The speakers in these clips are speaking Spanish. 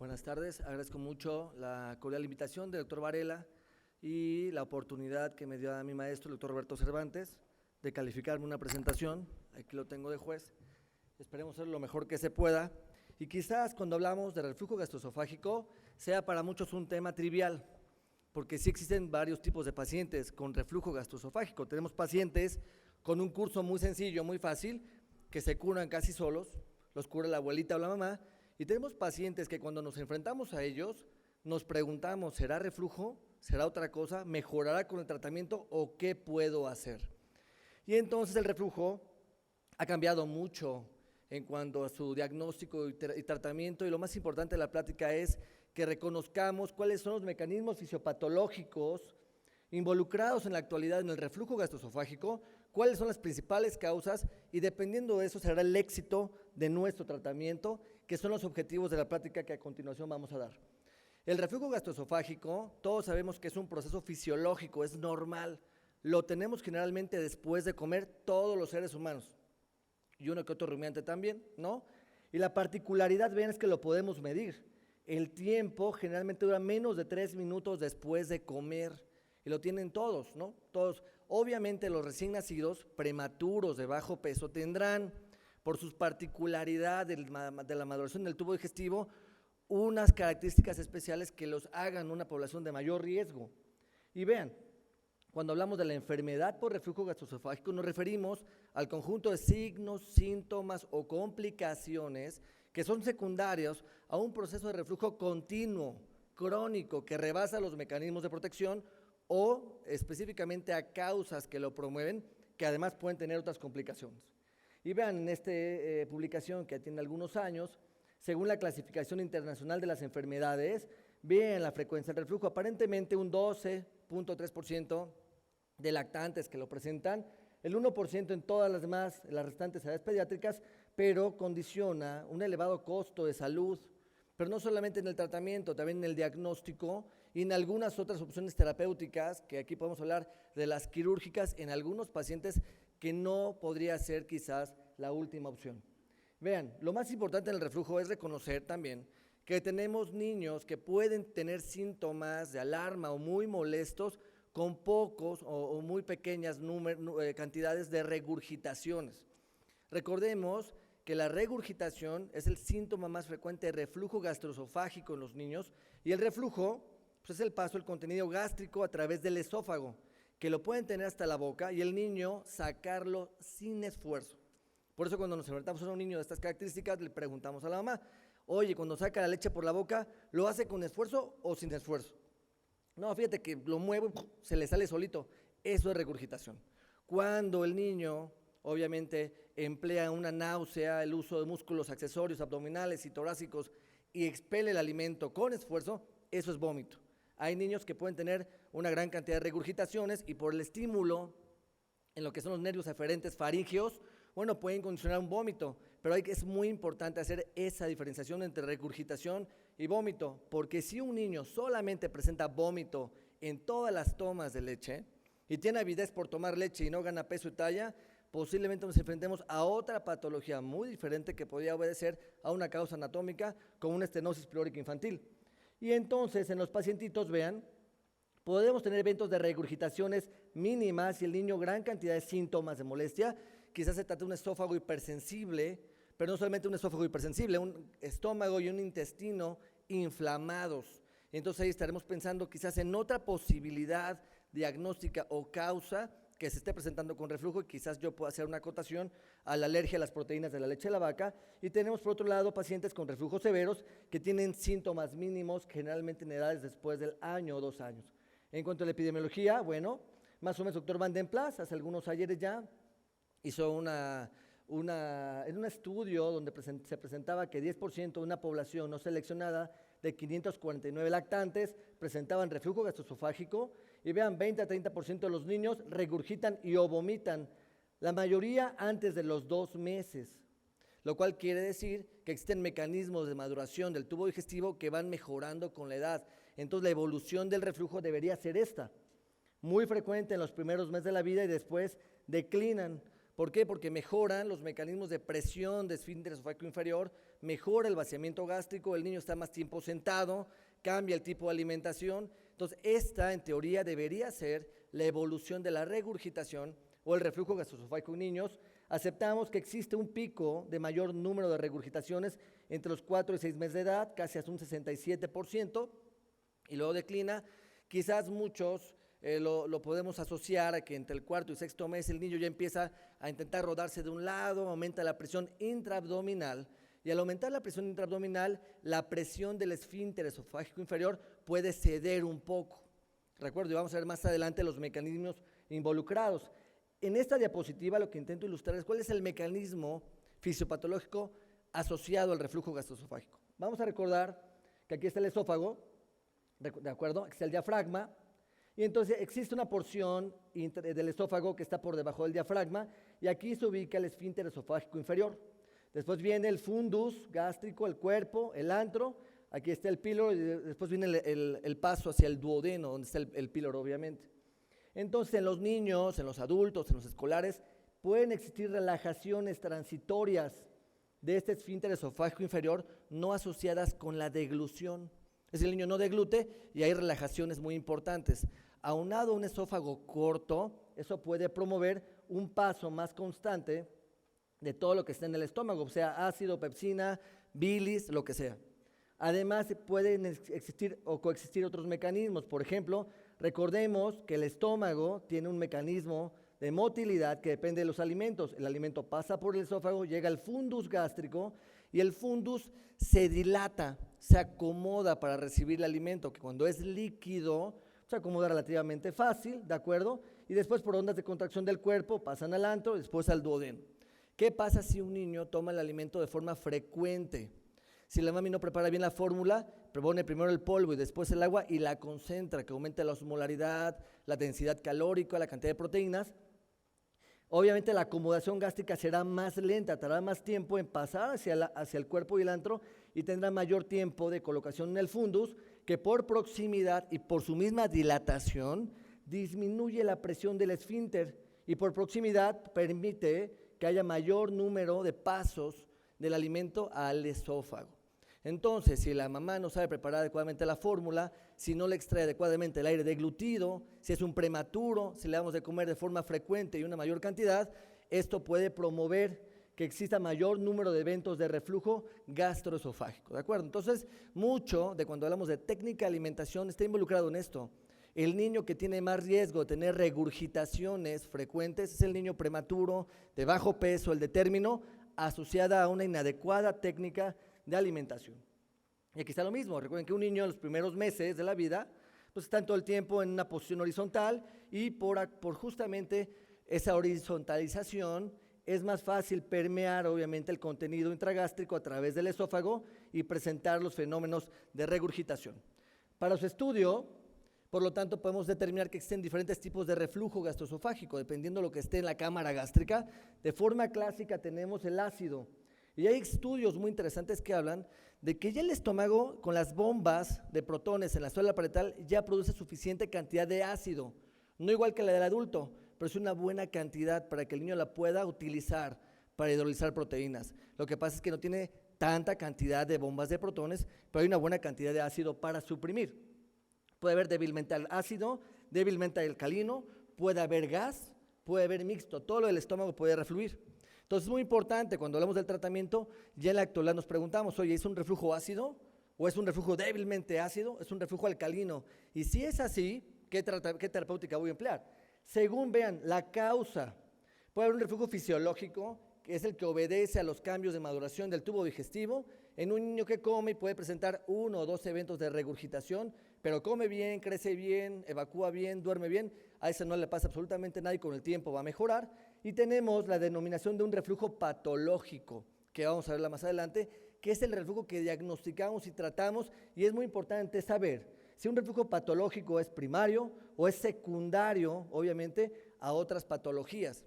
Buenas tardes, agradezco mucho la cordial invitación del doctor Varela y la oportunidad que me dio a mi maestro, el doctor Roberto Cervantes, de calificarme una presentación. Aquí lo tengo de juez. Esperemos hacer lo mejor que se pueda. Y quizás cuando hablamos de reflujo gastroesofágico sea para muchos un tema trivial, porque sí existen varios tipos de pacientes con reflujo gastroesofágico. Tenemos pacientes con un curso muy sencillo, muy fácil, que se curan casi solos, los cura la abuelita o la mamá, y tenemos pacientes que cuando nos enfrentamos a ellos, nos preguntamos, ¿será reflujo? ¿Será otra cosa? ¿Mejorará con el tratamiento o qué puedo hacer? Y entonces el reflujo ha cambiado mucho en cuanto a su diagnóstico y tratamiento, y lo más importante de la plática es que reconozcamos cuáles son los mecanismos fisiopatológicos involucrados en la actualidad en el reflujo gastroesofágico, cuáles son las principales causas, y dependiendo de eso será el éxito de nuestro tratamiento, que son los objetivos de la plática que a continuación vamos a dar. El reflujo gastroesofágico, todos sabemos que es un proceso fisiológico, es normal, lo tenemos generalmente después de comer todos los seres humanos, y uno que otro rumiante también, ¿no? Y la particularidad, vean, es que lo podemos medir. El tiempo generalmente dura menos de 3 minutos después de comer, y lo tienen todos, ¿no? Todos. Obviamente los recién nacidos, prematuros, de bajo peso, tendrán, por sus particularidades de la maduración del tubo digestivo, unas características especiales que los hagan una población de mayor riesgo. Y vean, cuando hablamos de la enfermedad por reflujo gastroesofágico, nos referimos al conjunto de signos, síntomas o complicaciones que son secundarios a un proceso de reflujo continuo, crónico, que rebasa los mecanismos de protección o específicamente a causas que lo promueven, que además pueden tener otras complicaciones. Y vean, en esta publicación que tiene algunos años, según la clasificación internacional de las enfermedades, vean la frecuencia del reflujo, aparentemente un 12.3% de lactantes que lo presentan, el 1% en todas las demás, las restantes edades pediátricas, pero condiciona un elevado costo de salud, pero no solamente en el tratamiento, también en el diagnóstico y en algunas otras opciones terapéuticas, que aquí podemos hablar de las quirúrgicas en algunos pacientes que no podría ser quizás la última opción. Vean, lo más importante en el reflujo es reconocer también que tenemos niños que pueden tener síntomas de alarma o muy molestos con pocos o muy pequeñas cantidades de regurgitaciones. Recordemos que la regurgitación es el síntoma más frecuente de reflujo gastroesofágico en los niños, y el reflujo pues, es el paso del contenido gástrico a través del esófago, que lo pueden tener hasta la boca y el niño sacarlo sin esfuerzo. Por eso cuando nos enfrentamos a un niño de estas características le preguntamos a la mamá, oye, cuando saca la leche por la boca, ¿lo hace con esfuerzo o sin esfuerzo? No, fíjate que lo muevo y se le sale solito. Eso es regurgitación. Cuando el niño obviamente emplea una náusea, el uso de músculos accesorios abdominales y torácicos y expele el alimento con esfuerzo, eso es vómito. Hay niños que pueden tener una gran cantidad de regurgitaciones y por el estímulo en lo que son los nervios aferentes faríngeos, bueno, pueden condicionar un vómito, pero es muy importante hacer esa diferenciación entre regurgitación y vómito, porque si un niño solamente presenta vómito en todas las tomas de leche y tiene avidez por tomar leche y no gana peso y talla, posiblemente nos enfrentemos a otra patología muy diferente que podría obedecer a una causa anatómica como una estenosis pleórica infantil. Y entonces en los pacientitos, vean, podemos tener eventos de regurgitaciones mínimas y el niño gran cantidad de síntomas de molestia. Quizás se trata de un esófago hipersensible, pero no solamente un esófago hipersensible, un estómago y un intestino inflamados. Entonces ahí estaremos pensando quizás en otra posibilidad diagnóstica o causa que se esté presentando con reflujo, y quizás yo pueda hacer una acotación a la alergia a las proteínas de la leche de la vaca. Y tenemos por otro lado pacientes con reflujos severos que tienen síntomas mínimos, generalmente en edades después del año o 2 años. En cuanto a la epidemiología, bueno, más o menos el doctor Van den Plas, hace algunos ayeres ya, hizo en un estudio donde se presentaba que 10% de una población no seleccionada de 549 lactantes presentaban reflujo gastroesofágico, y vean, 20 a 30% de los niños regurgitan y o vomitan, la mayoría antes de los 2 meses, lo cual quiere decir que existen mecanismos de maduración del tubo digestivo que van mejorando con la edad. Entonces la evolución del reflujo debería ser esta, muy frecuente en los primeros meses de la vida y después declinan. ¿Por qué? Porque mejoran los mecanismos de presión de esfínter esofágico inferior, mejora el vaciamiento gástrico, el niño está más tiempo sentado, cambia el tipo de alimentación. Entonces, esta en teoría debería ser la evolución de la regurgitación o el reflujo gastroesofágico en niños. Aceptamos que existe un pico de mayor número de regurgitaciones entre los 4 y 6 meses de edad, casi hasta un 67%, y luego declina. Quizás muchos lo podemos asociar a que entre el cuarto y sexto mes el niño ya empieza a intentar rodarse de un lado, aumenta la presión intraabdominal, y al aumentar la presión intraabdominal, la presión del esfínter esofágico inferior puede ceder un poco. Recuerdo, y vamos a ver más adelante los mecanismos involucrados. En esta diapositiva lo que intento ilustrar es cuál es el mecanismo fisiopatológico asociado al reflujo gastroesofágico. Vamos a recordar que aquí está el esófago, ¿de acuerdo? Aquí está el diafragma, y entonces existe una porción del esófago que está por debajo del diafragma, y aquí se ubica el esfínter esofágico inferior. Después viene el fundus gástrico, el cuerpo, el antro, aquí está el píloro, y después viene el paso hacia el duodeno, donde está el píloro, obviamente. Entonces, en los niños, en los adultos, en los escolares, pueden existir relajaciones transitorias de este esfínter esofágico inferior no asociadas con la deglución. Es decir, el niño no deglute y hay relajaciones muy importantes. Aunado a un esófago corto, eso puede promover un paso más constante de todo lo que está en el estómago, o sea, ácido, pepsina, bilis, lo que sea. Además, pueden existir o coexistir otros mecanismos. Por ejemplo, recordemos que el estómago tiene un mecanismo de motilidad que depende de los alimentos. El alimento pasa por el esófago, llega al fundus gástrico y el fundus se dilata, se acomoda para recibir el alimento, que cuando es líquido se acomoda relativamente fácil, ¿de acuerdo? Y después por ondas de contracción del cuerpo pasan al antro y después al duodeno. ¿Qué pasa si un niño toma el alimento de forma frecuente? Si la mami no prepara bien la fórmula, pone primero el polvo y después el agua y la concentra, que aumenta la osmolaridad, la densidad calórica, la cantidad de proteínas, obviamente la acomodación gástrica será más lenta, tardará más tiempo en pasar hacia el cuerpo y el antro y tendrá mayor tiempo de colocación en el fundus, que por proximidad y por su misma dilatación disminuye la presión del esfínter y por proximidad permite que haya mayor número de pasos del alimento al esófago. Entonces, si la mamá no sabe preparar adecuadamente la fórmula, si no le extrae adecuadamente el aire deglutido, si es un prematuro, si le damos de comer de forma frecuente y una mayor cantidad, esto puede promover que exista mayor número de eventos de reflujo gastroesofágico, ¿de acuerdo? Entonces, mucho de cuando hablamos de técnica de alimentación está involucrado en esto. El niño que tiene más riesgo de tener regurgitaciones frecuentes es el niño prematuro, de bajo peso, el de término, asociada a una inadecuada técnica de alimentación. Y aquí está lo mismo. Recuerden que un niño en los primeros meses de la vida pues está todo el tiempo en una posición horizontal y por justamente esa horizontalización es más fácil permear obviamente el contenido intragástrico a través del esófago y presentar los fenómenos de regurgitación. Para su estudio, por lo tanto, podemos determinar que existen diferentes tipos de reflujo gastroesofágico, dependiendo de lo que esté en la cámara gástrica. De forma clásica tenemos el ácido. Y hay estudios muy interesantes que hablan de que ya el estómago, con las bombas de protones en la célula parietal, ya produce suficiente cantidad de ácido. No igual que la del adulto, pero es una buena cantidad para que el niño la pueda utilizar para hidrolizar proteínas. Lo que pasa es que no tiene tanta cantidad de bombas de protones, pero hay una buena cantidad de ácido para suprimir. Puede haber débilmente ácido, débilmente alcalino, puede haber gas, puede haber mixto, todo lo del estómago puede refluir. Entonces es muy importante cuando hablamos del tratamiento, ya en la actualidad nos preguntamos, oye, ¿es un reflujo ácido o es un reflujo débilmente ácido? ¿Es un reflujo alcalino? Y si es así, ¿qué terapéutica voy a emplear? Según vean, la causa, puede haber un reflujo fisiológico, que es el que obedece a los cambios de maduración del tubo digestivo, en un niño que come y puede presentar 1 o 2 eventos de regurgitación, pero come bien, crece bien, evacúa bien, duerme bien, a ese no le pasa absolutamente nada y con el tiempo va a mejorar. Y tenemos la denominación de un reflujo patológico, que vamos a verla más adelante, que es el reflujo que diagnosticamos y tratamos, y es muy importante saber si un reflujo patológico es primario o es secundario, obviamente, a otras patologías,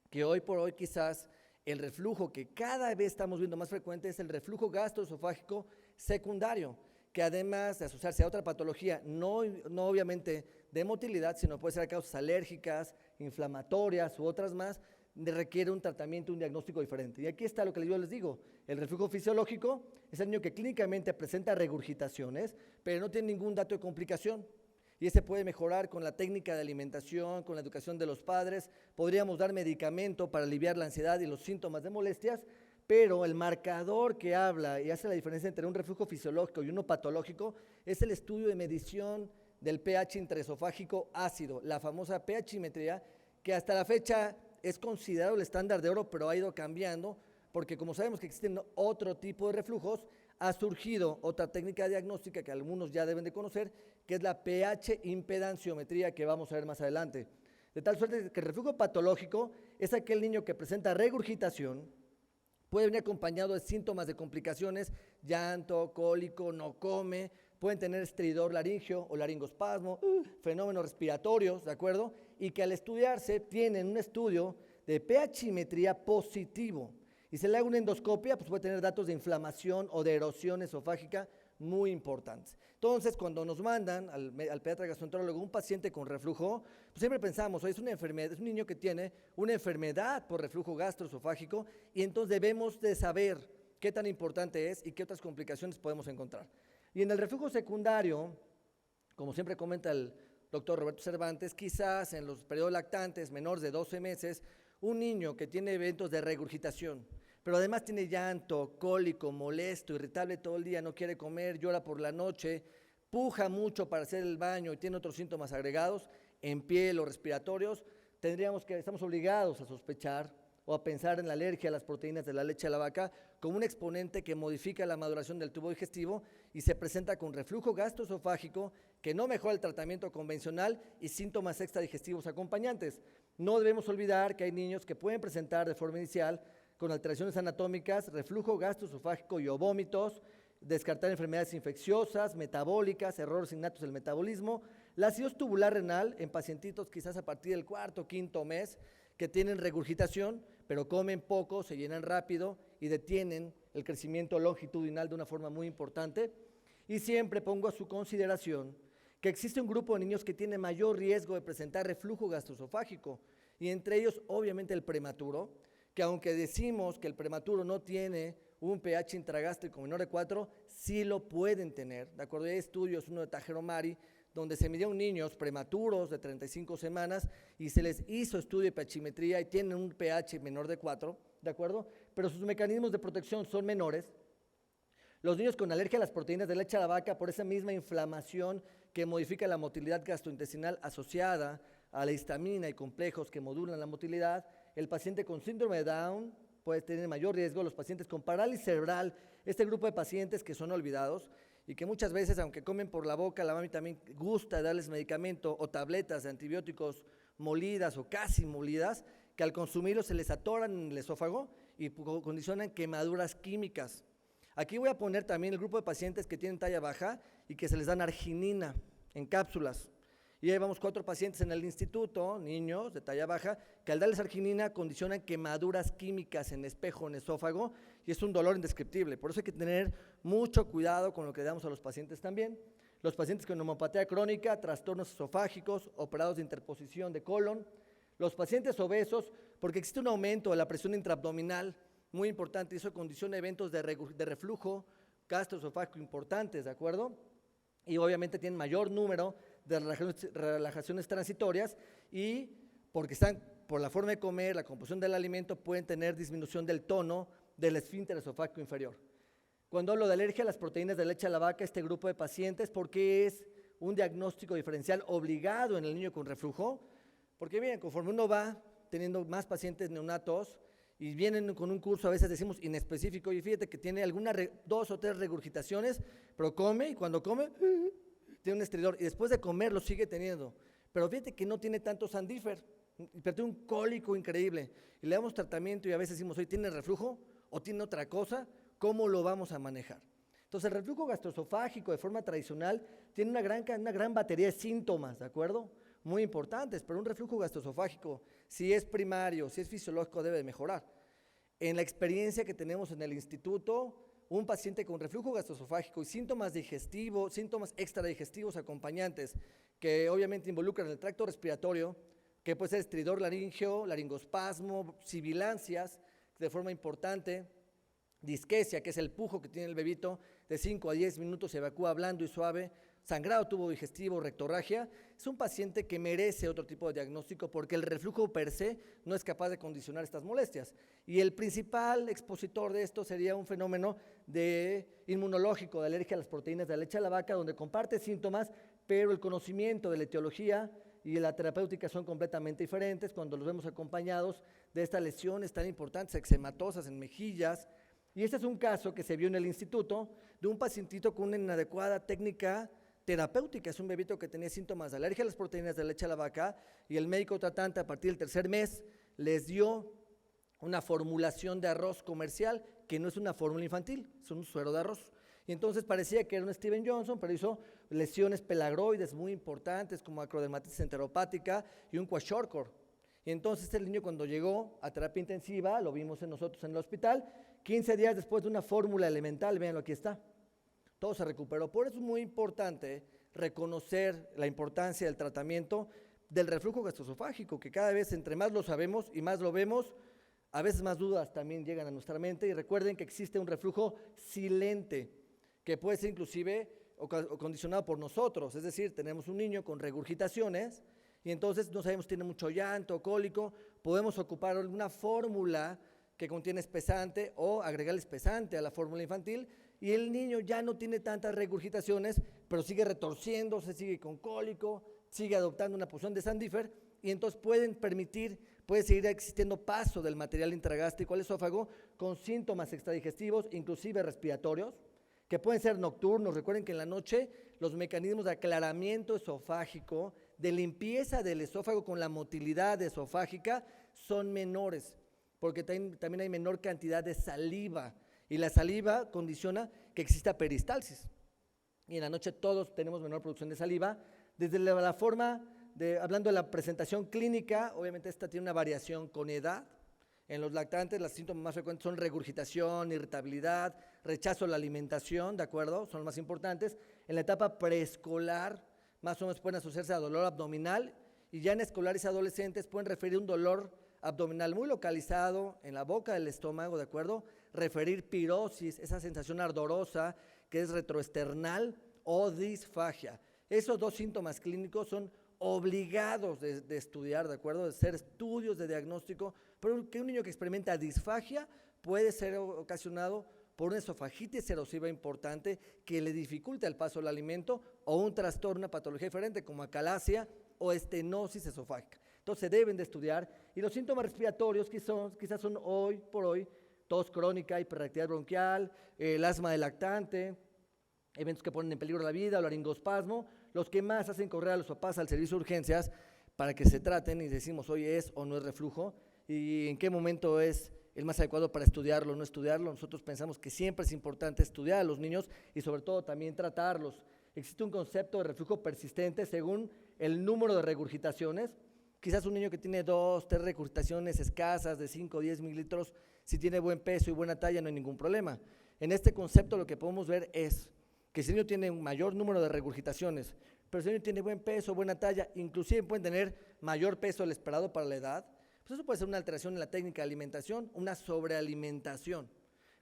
que hoy por hoy quizás el reflujo que cada vez estamos viendo más frecuente es el reflujo gastroesofágico secundario, que además de asociarse a otra patología, no obviamente de motilidad, sino puede ser a causas alérgicas, inflamatorias u otras más, requiere un tratamiento, un diagnóstico diferente. Y aquí está lo que yo les digo, el reflujo fisiológico es el niño que clínicamente presenta regurgitaciones, pero no tiene ningún dato de complicación. Y ese puede mejorar con la técnica de alimentación, con la educación de los padres, podríamos dar medicamento para aliviar la ansiedad y los síntomas de molestias, pero el marcador que habla y hace la diferencia entre un reflujo fisiológico y uno patológico es el estudio de medición del pH intraesofágico ácido, la famosa pHimetría, que hasta la fecha es considerado el estándar de oro, pero ha ido cambiando, porque como sabemos que existen otro tipo de reflujos, ha surgido otra técnica diagnóstica que algunos ya deben de conocer, que es la pH impedanciometría, que vamos a ver más adelante. De tal suerte que el reflujo patológico es aquel niño que presenta regurgitación, puede venir acompañado de síntomas de complicaciones, llanto, cólico, no come, pueden tener estridor laringio o laringospasmo, fenómenos respiratorios, ¿de acuerdo? Y que al estudiarse tienen un estudio de pHimetría positivo. Y se le haga una endoscopia, pues puede tener datos de inflamación o de erosión esofágica muy importantes. Entonces, cuando nos mandan al pediatra gastroenterólogo un paciente con reflujo, pues siempre pensamos, es una enfermedad, es un niño que tiene una enfermedad por reflujo gastroesofágico y entonces debemos de saber qué tan importante es y qué otras complicaciones podemos encontrar. Y en el reflujo secundario, como siempre comenta el doctor Roberto Cervantes, quizás en los periodos lactantes menores de 12 meses, un niño que tiene eventos de regurgitación, pero además tiene llanto, cólico, molesto, irritable todo el día, no quiere comer, llora por la noche, puja mucho para hacer el baño y tiene otros síntomas agregados en piel o respiratorios, estamos obligados a sospechar o a pensar en la alergia a las proteínas de la leche de la vaca como un exponente que modifica la maduración del tubo digestivo y se presenta con reflujo gastroesofágico que no mejora el tratamiento convencional y síntomas extradigestivos acompañantes. No debemos olvidar que hay niños que pueden presentar de forma inicial con alteraciones anatómicas, reflujo gastroesofágico y o vómitos, descartar enfermedades infecciosas, metabólicas, errores innatos del metabolismo, la acidosis tubular renal en pacientitos quizás a partir del cuarto o quinto mes que tienen regurgitación, pero comen poco, se llenan rápido y detienen el crecimiento longitudinal de una forma muy importante. Y siempre pongo a su consideración que existe un grupo de niños que tiene mayor riesgo de presentar reflujo gastroesofágico, y entre ellos obviamente el prematuro, que aunque decimos que el prematuro no tiene un pH intragástrico menor de 4, sí lo pueden tener, ¿de acuerdo? Hay estudios, uno de Tajero Mari, donde se midieron niños prematuros de 35 semanas y se les hizo estudio de pHimetría y tienen un pH menor de 4, ¿de acuerdo? Pero sus mecanismos de protección son menores. Los niños con alergia a las proteínas de leche de la vaca, por esa misma inflamación que modifica la motilidad gastrointestinal asociada a la histamina y complejos que modulan la motilidad, el paciente con síndrome de Down puede tener mayor riesgo, los pacientes con parálisis cerebral, este grupo de pacientes que son olvidados y que muchas veces, aunque comen por la boca, la mami también gusta darles medicamento o tabletas de antibióticos molidas o casi molidas, que al consumirlos se les atoran en el esófago y condicionan quemaduras químicas. Aquí voy a poner también el grupo de pacientes que tienen talla baja y que se les dan arginina en cápsulas. Y ahí vamos 4 pacientes en el instituto, niños de talla baja, que al darles arginina condicionan quemaduras químicas en espejo, en esófago, y es un dolor indescriptible. Por eso hay que tener mucho cuidado con lo que damos a los pacientes también. Los pacientes con neumopatía crónica, trastornos esofágicos, operados de interposición de colon. Los pacientes obesos, porque existe un aumento de la presión intraabdominal muy importante, y eso condiciona eventos de reflujo gastroesofágico importantes, ¿de acuerdo? Y obviamente tienen mayor número de relajaciones transitorias y porque están por la forma de comer, la composición del alimento, pueden tener disminución del tono del esfínter esofágico inferior. Cuando hablo de alergia a las proteínas de leche de la vaca, este grupo de pacientes, porque es un diagnóstico diferencial obligado en el niño con reflujo, porque miren, conforme uno va teniendo más pacientes neonatos y vienen con un curso, a veces decimos inespecífico, y fíjate que tiene algunas 2 o 3 regurgitaciones, pero come y cuando come tiene un estridor y después de comer lo sigue teniendo, pero fíjate que no tiene tanto sandífer, pero tiene un cólico increíble y le damos tratamiento y a veces decimos, oye, ¿tiene reflujo o tiene otra cosa? ¿Cómo lo vamos a manejar? Entonces el reflujo gastroesofágico de forma tradicional tiene una gran batería de síntomas, ¿de acuerdo? Muy importantes, pero un reflujo gastroesofágico, si es primario, si es fisiológico, debe mejorar. En la experiencia que tenemos en el instituto, un paciente con reflujo gastroesofágico y síntomas digestivos, síntomas extradigestivos acompañantes, que obviamente involucran el tracto respiratorio, que puede ser estridor laríngeo, laringospasmo, sibilancias de forma importante, disquesia, que es el pujo que tiene el bebito, de 5 a 10 minutos se evacúa blando y suave, sangrado tubo digestivo, rectorragia. Es un paciente que merece otro tipo de diagnóstico porque el reflujo per se no es capaz de condicionar estas molestias. Y el principal expositor de esto sería un fenómeno inmunológico de alergia a las proteínas de la leche de la vaca, donde comparte síntomas, pero el conocimiento de la etiología y la terapéutica son completamente diferentes cuando los vemos acompañados de estas lesiones tan importantes, eczematosas en mejillas. Y este es un caso que se vio en el instituto de un pacientito con una inadecuada técnica terapéutica. Es un bebito que tenía síntomas de alergia a las proteínas de leche de la vaca y el médico tratante a partir del 3er mes les dio una formulación de arroz comercial que no es una fórmula infantil, es un suero de arroz. Y entonces parecía que era un Steven Johnson, pero hizo lesiones pelagroides muy importantes como acrodermatitis enteropática y un kwashiorkor. Y entonces el niño cuando llegó a terapia intensiva, lo vimos nosotros en el hospital, 15 días después de una fórmula elemental, véanlo, aquí está, todo se recuperó. Por eso es muy importante reconocer la importancia del tratamiento del reflujo gastroesofágico, que cada vez entre más lo sabemos y más lo vemos, a veces más dudas también llegan a nuestra mente. Y recuerden que existe un reflujo silente, que puede ser inclusive condicionado por nosotros, es decir, tenemos un niño con regurgitaciones y entonces no sabemos si tiene mucho llanto, cólico, podemos ocupar alguna fórmula que contiene espesante o agregarle espesante a la fórmula infantil y el niño ya no tiene tantas regurgitaciones, pero sigue retorciéndose, sigue con cólico, sigue adoptando una posición de Sandifer y entonces puede seguir existiendo paso del material intragástrico al esófago con síntomas extradigestivos, inclusive respiratorios, que pueden ser nocturnos. Recuerden que en la noche los mecanismos de aclaramiento esofágico, de limpieza del esófago con la motilidad esofágica son menores, porque también hay menor cantidad de saliva, y la saliva condiciona que exista peristalsis. Y en la noche todos tenemos menor producción de saliva. Desde la forma, hablando de la presentación clínica, obviamente esta tiene una variación con edad. En los lactantes, los síntomas más frecuentes son regurgitación, irritabilidad, rechazo a la alimentación, ¿de acuerdo? Son los más importantes. En la etapa preescolar, más o menos pueden asociarse a dolor abdominal, y ya en escolares y adolescentes pueden referir un dolor abdominal muy localizado en la boca del estómago, ¿de acuerdo? Referir pirosis, esa sensación ardorosa que es retroesternal, o disfagia. Esos dos síntomas clínicos son obligados de estudiar, ¿de acuerdo? De ser estudios de diagnóstico, pero que un niño que experimenta disfagia puede ser ocasionado por una esofagitis erosiva importante que le dificulta el paso del alimento o un trastorno, una patología diferente como acalasia o estenosis esofágica. Entonces se deben de estudiar y los síntomas respiratorios quizás son hoy por hoy tos crónica, hiperreactividad bronquial, el asma del lactante, eventos que ponen en peligro la vida, el laringospasmo, los que más hacen correr a los papás al servicio de urgencias para que se traten y decimos, oye, ¿es o no es reflujo? ¿Y en qué momento es el más adecuado para estudiarlo o no estudiarlo? Nosotros pensamos que siempre es importante estudiar a los niños y sobre todo también tratarlos. Existe un concepto de reflujo persistente según el número de regurgitaciones. Quizás un niño que tiene 2, 3 regurgitaciones escasas de 5 o 10 mililitros, si tiene buen peso y buena talla no hay ningún problema. En este concepto lo que podemos ver es que si el niño tiene un mayor número de regurgitaciones, pero si el niño tiene buen peso, buena talla, inclusive pueden tener mayor peso del esperado para la edad, pues eso puede ser una alteración en la técnica de alimentación, una sobrealimentación.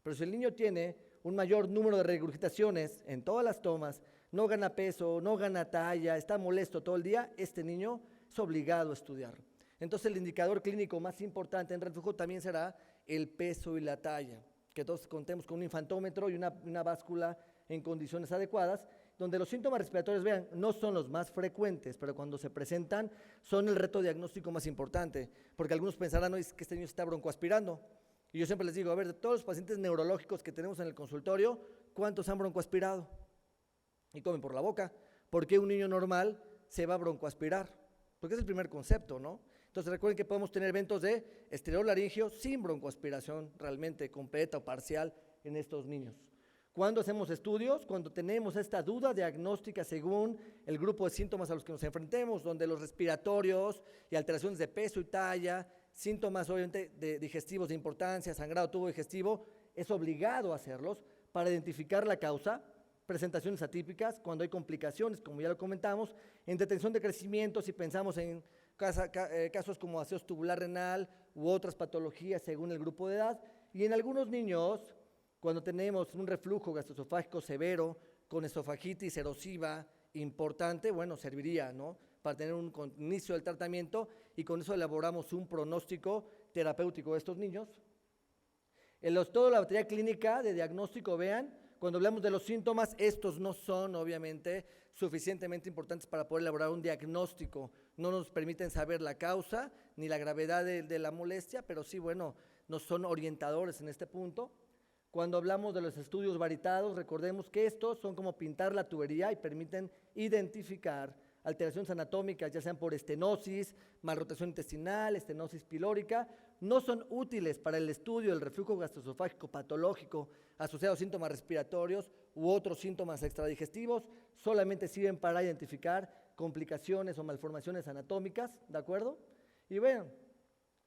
Pero si el niño tiene un mayor número de regurgitaciones en todas las tomas, no gana peso, no gana talla, está molesto todo el día, este niño es obligado a estudiarlo. Entonces el indicador clínico más importante en reflujo también será el peso y la talla, que todos contemos con un infantómetro y una báscula en condiciones adecuadas, donde los síntomas respiratorios, vean, no son los más frecuentes, pero cuando se presentan son el reto diagnóstico más importante, porque algunos pensarán, no, es que este niño está broncoaspirando, y yo siempre les digo, a ver, de todos los pacientes neurológicos que tenemos en el consultorio, ¿cuántos han broncoaspirado? Y comen por la boca. ¿Por qué un niño normal se va a broncoaspirar? Porque es el primer concepto, ¿no? Entonces recuerden que podemos tener eventos de estridor laríngeo sin broncoaspiración realmente completa o parcial en estos niños. ¿Cuándo hacemos estudios? Cuando tenemos esta duda diagnóstica según el grupo de síntomas a los que nos enfrentemos, donde los respiratorios y alteraciones de peso y talla, síntomas obviamente de digestivos de importancia, sangrado tubo digestivo, es obligado a hacerlos para identificar la causa, presentaciones atípicas, cuando hay complicaciones, como ya lo comentamos, en detención de crecimiento, si pensamos en casos como aseos tubular renal u otras patologías según el grupo de edad. Y en algunos niños, cuando tenemos un reflujo gastroesofágico severo con esofagitis erosiva importante, bueno, serviría, ¿no?, para tener un inicio del tratamiento y con eso elaboramos un pronóstico terapéutico de estos niños. Toda la batería clínica de diagnóstico, vean, cuando hablamos de los síntomas, estos no son obviamente suficientemente importantes para poder elaborar un diagnóstico, no nos permiten saber la causa ni la gravedad de la molestia, pero sí, bueno, nos son orientadores en este punto. Cuando hablamos de los estudios varitados, recordemos que estos son como pintar la tubería y permiten identificar alteraciones anatómicas, ya sean por estenosis, malrotación intestinal, estenosis pilórica. No son útiles para el estudio del reflujo gastroesofágico patológico asociado a síntomas respiratorios u otros síntomas extradigestivos, solamente sirven para identificar complicaciones o malformaciones anatómicas, ¿de acuerdo? Y bueno,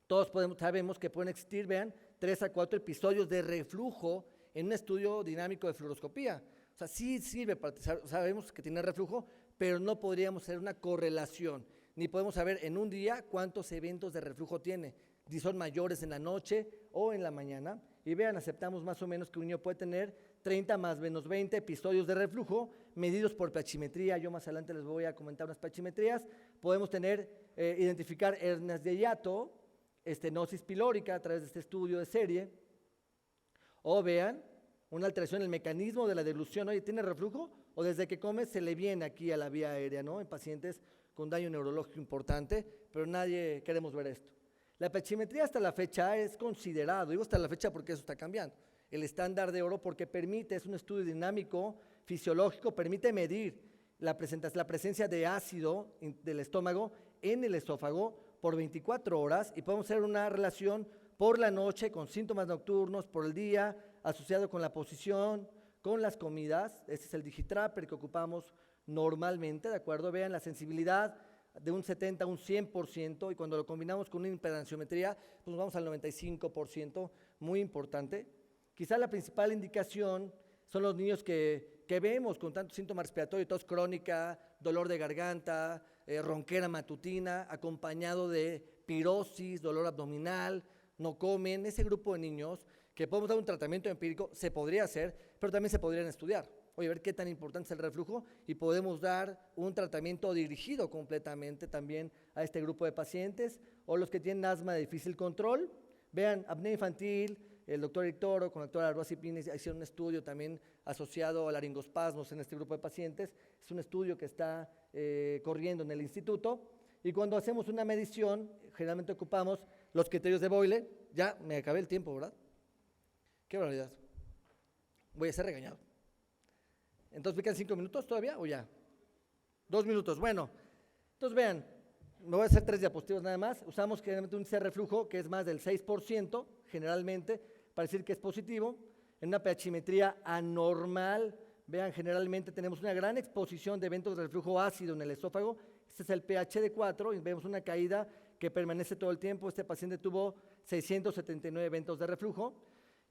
todos sabemos que pueden existir, vean, 3 a 4 episodios de reflujo en un estudio dinámico de fluoroscopía. O sea, sí sirve, sabemos que tiene reflujo, pero no podríamos hacer una correlación, ni podemos saber en un día cuántos eventos de reflujo tiene, si son mayores en la noche o en la mañana. Y vean, aceptamos más o menos que un niño puede tener 30 más menos 20 episodios de reflujo medidos por pachymetría. Yo más adelante les voy a comentar unas pachymetrías. Podemos identificar hernias de hiato, estenosis pilórica a través de este estudio de serie, o vean, una alteración en el mecanismo de la deglución. Oye, ¿tiene reflujo? O desde que come se le viene aquí a la vía aérea, ¿no?, en pacientes con daño neurológico importante, pero nadie queremos ver esto. La pachymetría hasta la fecha es considerado, digo hasta la fecha porque eso está cambiando, el estándar de oro porque permite, es un estudio dinámico, fisiológico, permite medir la presencia de ácido del estómago en el esófago por 24 horas y podemos hacer una relación por la noche con síntomas nocturnos, por el día, asociado con la posición, con las comidas. Este es el Digitrapper que ocupamos normalmente, ¿de acuerdo? Vean la sensibilidad de un 70 a un 100%, y cuando lo combinamos con una impedanciometría, pues vamos al 95%, muy importante. Quizá la principal indicación son los niños que vemos con tantos síntomas respiratorios, tos crónica, dolor de garganta, ronquera matutina, acompañado de pirosis, dolor abdominal, no comen. Ese grupo de niños que podemos dar un tratamiento empírico, se podría hacer, pero también se podrían estudiar. Oye, a ver qué tan importante es el reflujo y podemos dar un tratamiento dirigido completamente también a este grupo de pacientes, o los que tienen asma de difícil control. Vean, apnea infantil, el doctor Eric Toro con la doctora Rosi Pines hicieron un estudio también asociado a laringospasmos en este grupo de pacientes. Es un estudio que está corriendo en el instituto, y cuando hacemos una medición, generalmente ocupamos los criterios de Boyle. Ya me acabé el tiempo, ¿verdad? Qué barbaridad. Voy a ser regañado. Entonces, ¿me quedan 5 minutos todavía o ya? 2 minutos, bueno. Entonces, vean, me voy a hacer 3 diapositivas nada más. Usamos generalmente un índice de reflujo que es más del 6%, generalmente, para decir que es positivo. En una pH-metría anormal, vean, generalmente tenemos una gran exposición de eventos de reflujo ácido en el esófago. Este es el pH de 4 y vemos una caída que permanece todo el tiempo. Este paciente tuvo 679 eventos de reflujo.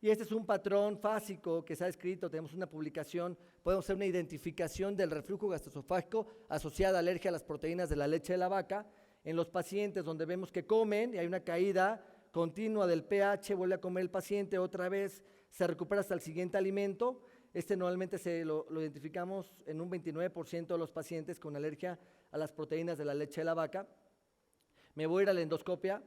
Y este es un patrón fásico que se ha escrito, tenemos una publicación, podemos hacer una identificación del reflujo gastroesofágico asociada a alergia a las proteínas de la leche de la vaca. En los pacientes donde vemos que comen y hay una caída continua del pH, vuelve a comer el paciente, otra vez se recupera hasta el siguiente alimento. Este normalmente lo identificamos en un 29% de los pacientes con alergia a las proteínas de la leche de la vaca. Me voy a ir a la endoscopia.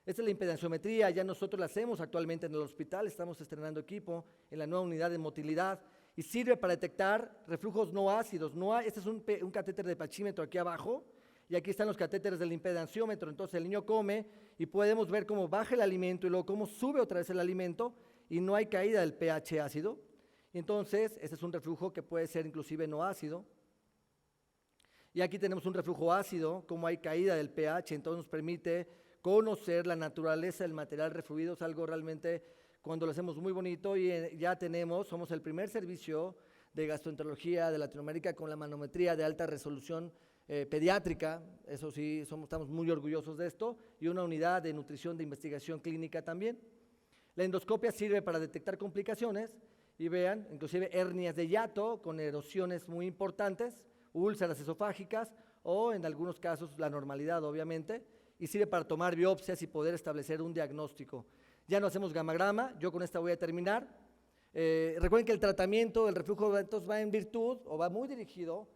Esta es la impedanciometría, ya nosotros la hacemos actualmente en el hospital, estamos estrenando equipo en la nueva unidad de motilidad y sirve para detectar reflujos no ácidos. Este es un catéter de pachímetro aquí abajo y aquí están los catéteres del impedanciómetro. Entonces el niño come y podemos ver cómo baja el alimento y luego cómo sube otra vez el alimento y no hay caída del pH ácido. Entonces este es un reflujo que puede ser inclusive no ácido. Y aquí tenemos un reflujo ácido, cómo hay caída del pH, entonces nos permite conocer la naturaleza del material refluido. Es algo realmente, cuando lo hacemos, muy bonito, y ya somos el primer servicio de gastroenterología de Latinoamérica con la manometría de alta resolución pediátrica. Eso sí, estamos muy orgullosos de esto, y una unidad de nutrición de investigación clínica también. La endoscopia sirve para detectar complicaciones, y vean, inclusive hernias de hiato con erosiones muy importantes, úlceras esofágicas o en algunos casos la normalidad, obviamente, y sirve para tomar biopsias y poder establecer un diagnóstico. Ya no hacemos gamagrama, yo con esta voy a terminar. Recuerden que el tratamiento del reflujo de eventos va en virtud o va muy dirigido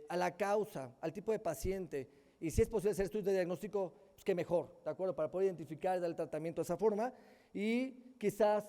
a la causa, al tipo de paciente, y si es posible hacer estudios de diagnóstico, pues qué mejor, ¿de acuerdo? Para poder identificar y dar el tratamiento de esa forma, y quizás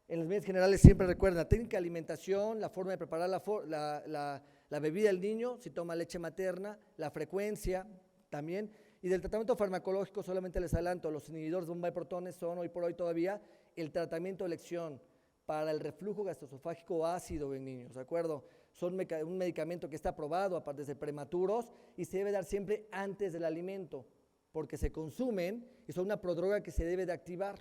en las medidas generales siempre recuerden la técnica de alimentación, la forma de preparar la bebida del niño, si toma leche materna, la frecuencia también, y del tratamiento farmacológico solamente les adelanto, los inhibidores de bomba de protones son hoy por hoy todavía el tratamiento de elección para el reflujo gastroesofágico ácido en niños, ¿de acuerdo? Son un medicamento que está aprobado aparte de prematuros y se debe dar siempre antes del alimento, porque se consumen y son una prodroga que se debe de activar.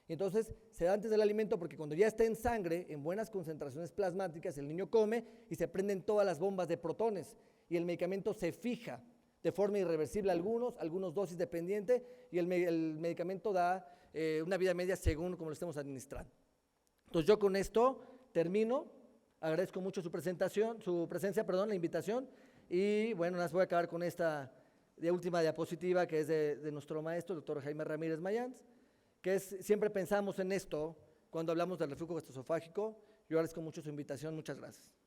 Entonces, se da antes del alimento porque cuando ya está en sangre, en buenas concentraciones plasmáticas, el niño come y se prenden todas las bombas de protones y el medicamento se fija de forma irreversible algunos dosis dependiente, y el medicamento da una vida media según como lo estemos administrando. Entonces, yo con esto termino. Agradezco mucho su presencia, la invitación, y bueno, voy a acabar con esta última diapositiva que es de nuestro maestro, el doctor Jaime Ramírez Mayans, que siempre pensamos en esto cuando hablamos del reflujo gastroesofágico. Yo agradezco mucho su invitación, muchas gracias.